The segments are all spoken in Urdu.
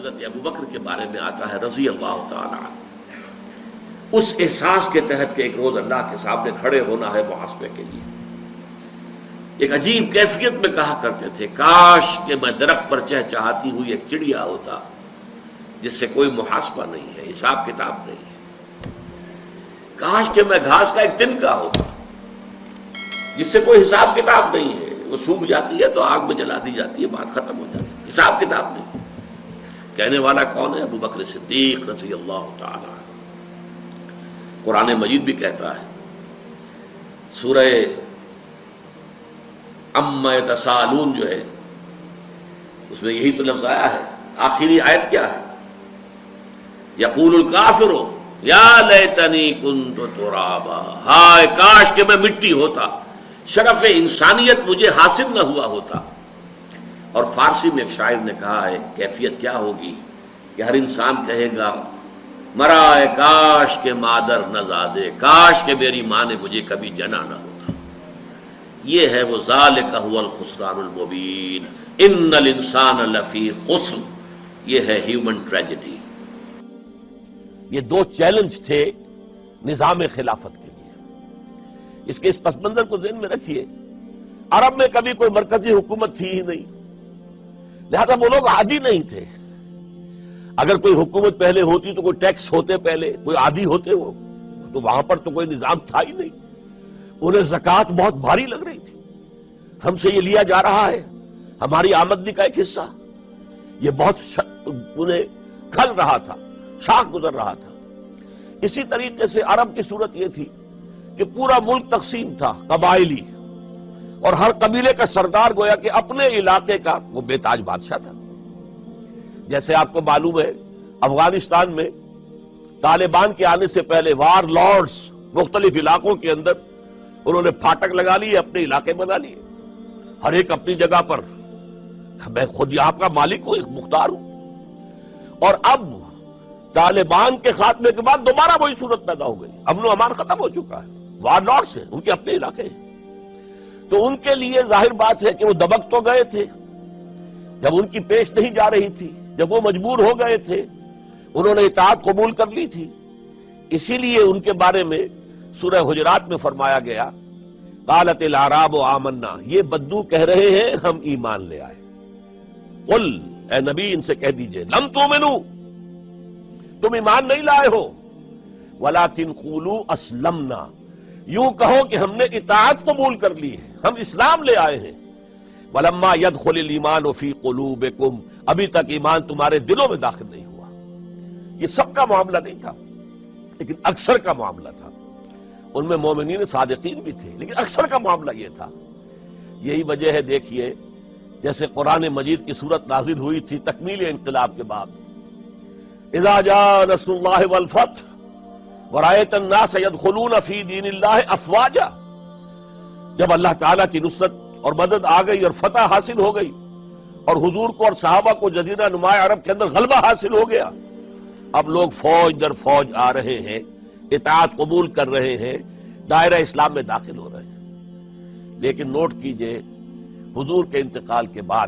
حضرت ابو بکر کے بارے میں آتا ہے رضی اللہ تعالی عنہ، اس احساس کے تحت کہ ایک روز اللہ کے سامنے کھڑے ہونا ہے محاسبے کے لیے، ایک عجیب کیفیت میں کہا کرتے تھے کاش کہ میں درخت پر چہچہاتی ہوئی ایک چڑیا ہوتا جس سے کوئی محاسبہ نہیں ہے، حساب کتاب نہیں ہے، کاش کہ میں گھاس کا ایک تنکا ہوتا جس سے کوئی حساب کتاب نہیں ہے، وہ سوکھ جاتی ہے تو آگ میں جلا دی جاتی ہے، بات ختم ہو جاتی ہے، حساب کتاب نہیں۔ کہنے والا کون ہے؟ ابو بکر صدیق رضی اللہ تعالی عنہ۔ قرآن مجید بھی کہتا ہے، سورہ اما یتساءلون جو ہے اس میں یہی تو لفظ آیا ہے، آخری آیت کیا ہے؟ یقول الکافر یا لیتنی کنت ترابا، ہائے کاش کہ میں مٹی ہوتا، شرف انسانیت مجھے حاصل نہ ہوا ہوتا۔ اور فارسی میں ایک شاعر نے کہا ہے کیفیت کیا ہوگی کہ ہر انسان کہے گا مرائے کاش کہ مادر نہ زادے، کاش کہ میری ماں نے مجھے کبھی جنا نہ ہوتا۔ یہ ہے وہ ذالک هو الخسران المبین، ان الانسان لفی خسر، یہ ہے ہیومن ٹریجڈی۔ یہ دو چیلنج تھے نظام خلافت کے لیے۔ اس کے اس پس منظر کو ذہن میں رکھیے، عرب میں کبھی کوئی مرکزی حکومت تھی ہی نہیں، لہذا وہ لوگ عادی نہیں تھے۔ اگر کوئی حکومت پہلے ہوتی تو کوئی ٹیکس ہوتے، پہلے کوئی عادی ہوتے وہ تو وہاں پر تو کوئی نظام تھا ہی نہیں۔ انہیں زکوٰۃ بہت بھاری لگ رہی تھی، ہم سے یہ لیا جا رہا ہے، ہماری آمدنی کا ایک حصہ، یہ بہت انہیں کھل رہا تھا، شاخ گزر رہا تھا۔ اسی طریقے سے عرب کی صورت یہ تھی کہ پورا ملک تقسیم تھا، قبائلی، اور ہر قبیلے کا سردار گویا کہ اپنے علاقے کا وہ بے تاج بادشاہ تھا۔ جیسے آپ کو معلوم ہے افغانستان میں طالبان کے آنے سے پہلے وار لارڈز مختلف علاقوں کے اندر انہوں نے پھاٹک لگا لیے، اپنے علاقے بنا لیے، ہر ایک اپنی جگہ پر میں خود یہاں کا مالک ہوں، ایک مختار ہوں۔ اور اب طالبان کے خاتمے کے بعد دوبارہ وہی صورت پیدا ہو گئی، امن و امان ختم ہو چکا ہے، وار لارڈز ہیں، ان کے اپنے علاقے ہیں۔ تو ان کے لیے ظاہر بات ہے کہ وہ دبک تو گئے تھے جب ان کی پیش نہیں جا رہی تھی، جب وہ مجبور ہو گئے تھے، انہوں نے اطاعت قبول کر لی تھی۔ اسی لیے ان کے بارے میں سورہ حجرات میں فرمایا گیا قالت الاعراب آمنا، یہ بدو کہہ رہے ہیں ہم ایمان لے آئے۔ قل، اے نبی ان سے کہہ دیجئے لم تؤمنوا، تم ایمان نہیں لائے ہو، ولکن قولوا اسلمنا، یوں کہو کہ ہم نے اطاعت قبول کر لی ہے، ہم اسلام لے آئے ہیں۔ ولما يدخل الايمان في قلوبكم، ابھی تک ایمان تمہارے دلوں میں داخل نہیں ہوا۔ یہ سب کا معاملہ نہیں تھا، لیکن اکثر کا معاملہ تھا۔ ان میں مومنین صادقین بھی تھے، لیکن اکثر کا معاملہ یہ تھا۔ یہی وجہ ہے، دیکھیے جیسے قرآن مجید کی صورت نازل ہوئی تھی تکمیل انقلاب کے بعد، اذا جاء نصر اللہ والفتح ورأيت الناس يدخلون في دین اللہ افواجا، جب اللہ تعالیٰ کی نصرت اور مدد آ گئی اور فتح حاصل ہو گئی اور حضور کو اور صحابہ کو جزیرہ نما عرب کے اندر غلبہ حاصل ہو گیا، اب لوگ فوج در فوج آ رہے ہیں، اطاعت قبول کر رہے ہیں، دائرہ اسلام میں داخل ہو رہے ہیں۔ لیکن نوٹ کیجئے حضور کے انتقال کے بعد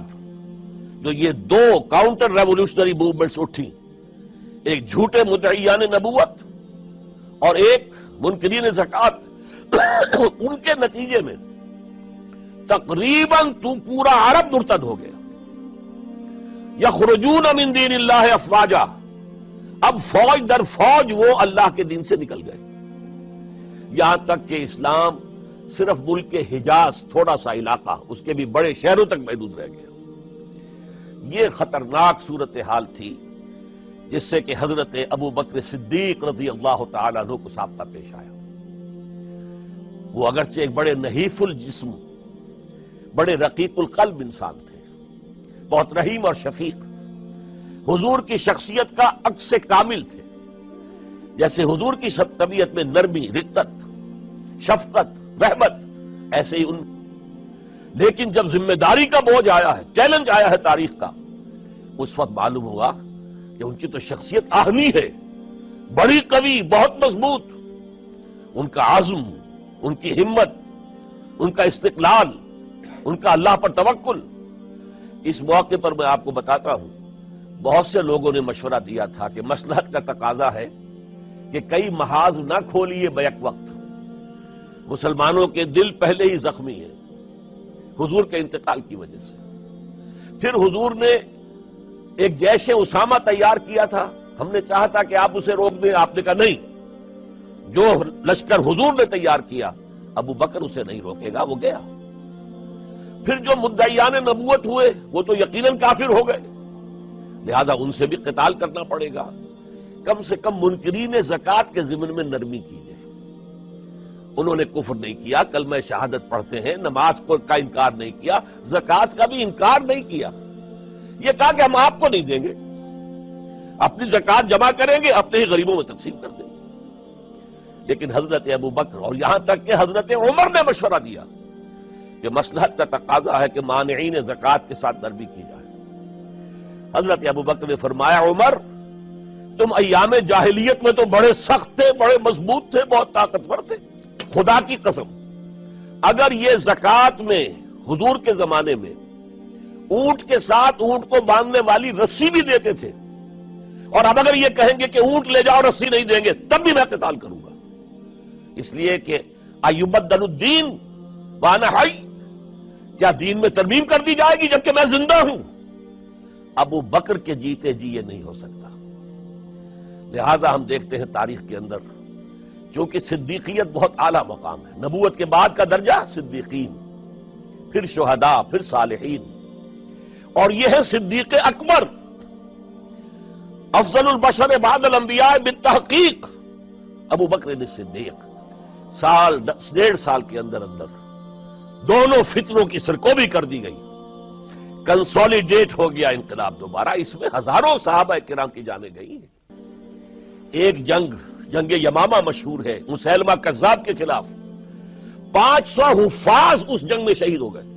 جو یہ دو کاؤنٹر ریولوشنری موومنٹس اٹھی، ایک جھوٹے مدعیان نبوت اور ایک منکرین زکوٰۃ، ان کے نتیجے میں تقریباً تو پورا عرب مرتد ہو گیا۔ یخرجون من دین اللہ افواجا، اب فوج در فوج وہ اللہ کے دین سے نکل گئے، یہاں تک کہ اسلام صرف ملک حجاز، تھوڑا سا علاقہ، اس کے بھی بڑے شہروں تک محدود رہ گیا۔ یہ خطرناک صورتحال تھی جس سے کہ حضرت ابو بکر صدیق رضی اللہ تعالیٰ عنہ کو سابقہ پیش آیا۔ وہ اگرچہ ایک بڑے نحیف الجسم، بڑے رقیق القلب انسان تھے، بہت رحیم اور شفیق، حضور کی شخصیت کا عکس کامل تھے۔ جیسے حضور کی طبیعت میں نرمی، رقت، شفقت، رحمت، ایسے ہی ان، لیکن جب ذمہ داری کا بوجھ آیا ہے، چیلنج آیا ہے تاریخ کا، اس وقت معلوم ہوا کہ ان کی تو شخصیت آہنی ہے، بڑی قوی، بہت مضبوط، ان کا عزم، ان کی ہمت، ان کا استقلال، ان کا اللہ پر توکل۔ اس موقع پر میں آپ کو بتاتا ہوں، بہت سے لوگوں نے مشورہ دیا تھا کہ مصلحت کا تقاضا ہے کہ کئی محاذ نہ کھولیے بیک وقت، مسلمانوں کے دل پہلے ہی زخمی ہیں حضور کے انتقال کی وجہ سے۔ پھر حضور نے ایک جیش اسامہ تیار کیا تھا، ہم نے چاہا تھا کہ آپ اسے روک دیں، آپ نے کہا نہیں، جو لشکر حضور نے تیار کیا ابو بکر اسے نہیں روکے گا، وہ گیا۔ پھر جو مدعیان نبوت ہوئے وہ تو یقیناً کافر ہو گئے، لہذا ان سے بھی قتال کرنا پڑے گا۔ کم سے کم منکرین زکوٰۃ کے ضمن میں نرمی کیجیے۔ انہوں نے کفر نہیں کیا، کلمہ شہادت پڑھتے ہیں، نماز کا انکار نہیں کیا، زکوٰۃ کا بھی انکار نہیں کیا، یہ کہا کہ ہم آپ کو نہیں دیں گے، اپنی زکوٰۃ جمع کریں گے، اپنے ہی غریبوں میں تقسیم کر دیں گے۔ لیکن حضرت ابو بکر اور یہاں تک کہ حضرت عمر نے مشورہ دیا کہ مصلحت کا تقاضا ہے کہ مانعین زکوٰۃ کے ساتھ نرمی کی جائے۔ حضرت ابو بکر نے فرمایا عمر تم ایام جاہلیت میں تو بڑے سخت تھے، بڑے مضبوط تھے، بہت طاقتور تھے، خدا کی قسم اگر یہ زکوٰۃ میں حضور کے زمانے میں اونٹ کے ساتھ اونٹ کو باندھنے والی رسی بھی دیتے تھے، اور اب اگر یہ کہیں گے کہ اونٹ لے جاؤ رسی نہیں دیں گے تب بھی میں قتال کروں گا، اس لیے کہ ایبدل الدین وانا حی، کیا دین میں ترمیم کر دی جائے گی جبکہ میں زندہ ہوں؟ ابو بکر کے جیتے جی یہ نہیں ہو سکتا۔ لہذا ہم دیکھتے ہیں تاریخ کے اندر کیونکہ صدیقیت بہت اعلیٰ مقام ہے، نبوت کے بعد کا درجہ صدیقین، پھر شہداء، پھر صالحین، اور یہ ہے صدیق اکبر، افضل البشر بعد الانبیاء بالتحقیق ابو بکر صدیق۔ سال 1.5 سال کے اندر دونوں فتنوں کی سرکوبی کر دی گئی، کنسولیڈیٹ ہو گیا انقلاب دوبارہ، اس میں ہزاروں صحابہ کرام کی جانیں گئی۔ ایک جنگ یمامہ مشہور ہے، مسیلمہ کذاب کے خلاف 500 حفاظ اس جنگ میں شہید ہو گئے۔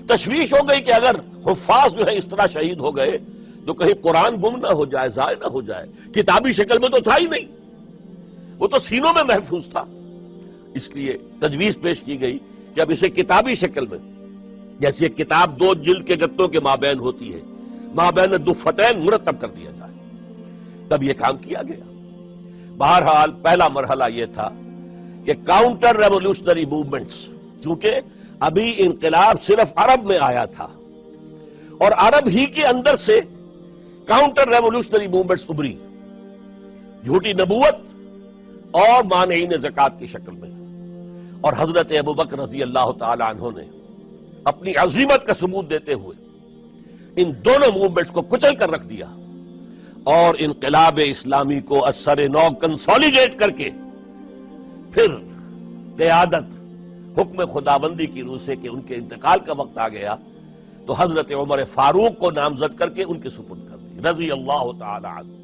تشویش ہو گئی کہ اگر حفاظ جو ہے اس طرح شہید ہو گئے تو کہیں قرآن گم نہ ہو جائے، ضائع نہ ہو جائے، کتابی شکل میں تو تھا ہی نہیں، وہ تو سینوں میں محفوظ تھا، اس لیے تجویز پیش کی گئی کہ اب اسے کتابی شکل میں، جیسے ایک کتاب 2 جلد کے گتوں کے مابین ہوتی ہے، مابین دفتین مرتب کر دیا جائے، تب یہ کام کیا گیا۔ بہرحال پہلا مرحلہ یہ تھا کہ کاؤنٹر ریولوشنری موومنٹس، چونکہ ابھی انقلاب صرف عرب میں آیا تھا اور عرب ہی کے اندر سے کاؤنٹر ریولوشنری موومنٹس ابری، جھوٹی نبوت اور مانعین زکوٰۃ کی شکل میں، اور حضرت ابو بکر رضی اللہ تعالی عنہ نے اپنی عظیمت کا ثبوت دیتے ہوئے ان دونوں موومنٹس کو کچل کر رکھ دیا اور انقلاب اسلامی کو اثر نو کنسولیڈیٹ کر کے پھر قیادت حکم خداوندی کی روح سے کہ ان کے انتقال کا وقت آ گیا تو حضرت عمر فاروق کو نامزد کر کے ان کے سپرد کر دی رضی اللہ تعالی عنہ۔